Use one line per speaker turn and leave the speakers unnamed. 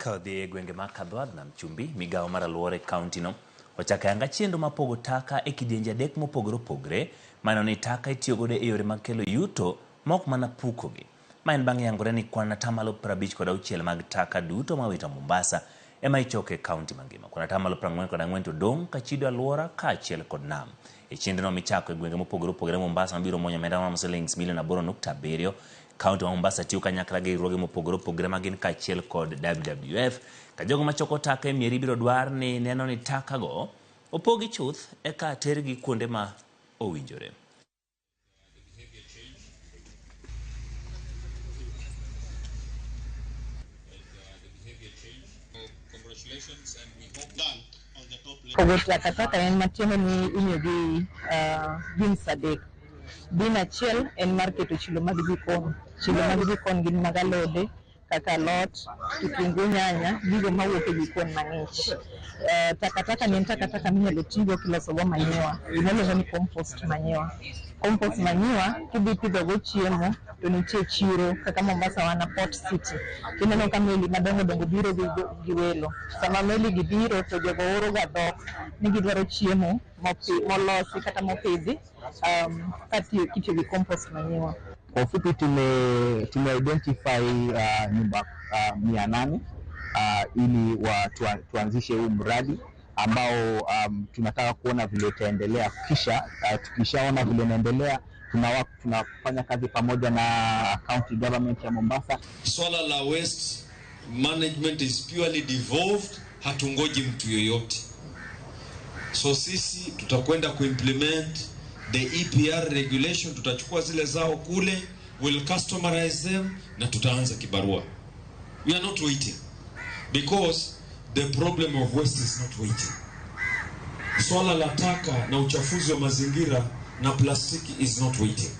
Kodhi gwenge ma Kadhwadh nam chumbi migao mar aluora kaunti no ochako yanga chenro mapogo taka e kidienje adek mopogore opogore mano ni taka itiyo godo e yore mag kelo yuto mok mana pukogi. Ma en bang' yangore ni kwan 56% mag taka duto mawito Mombasa ema ichoke kaunti mangima. Kwan 44% to dong' ka chido aluora ka achiel kod nam. E chenrono michako e gwenge mopogore opogore Mombasa mabiro monyo omenda ma shillings milion 8.7. Kaunti wa Mombasa tiyo kanyakla gi riwruoge mopogore opogore magin kaachiel kod WWF ka jogo machoko taka e mieri biro dwar ni neno ni taka go opogi chuth eka tergi kuonde ma owinjore.
Pogo takataka en matiende ni inyogi bins adek. Bin achiel en mar keto chilo mag jikon. Chilo mag jikon gin mag alode kaka alot, kitungu, nyanya, gigo mawuok e jikon mang'ich. Takataka ni en takataka minyalo tigo kiloso go manyiwa. Iluongo ni compost manyiwa. Compost manyiwa kidhi pidho go chiemo to nitie chiro kaka Mombasa wana port city. Kineno ka meli madongo dongo biro gi welo. Sama meli gi biro to jogo oro ga dhok ni gidwaro chiemo molosi kata mopidhi kitiyo gi compost manyiwa.
Kwa ufupi tume identify nyumba 800 ili tuanzishe huu mradi ambao tunataka kuona vile itaendelea. Kisha tukishaona vile inaendelea tunafanya kazi pamoja na county government ya Mombasa.
Swala la waste management is purely devolved, hatungoji mtu yoyote. So sisi tutakwenda kuimplement the EPR regulation, tutachukua zile zao kule, will customerize them na tutaanza kibarua. We are not waiting because the problem of waste is not waiting. Swala la taka na uchafuzi wa mazingira na plastiki is not waiting.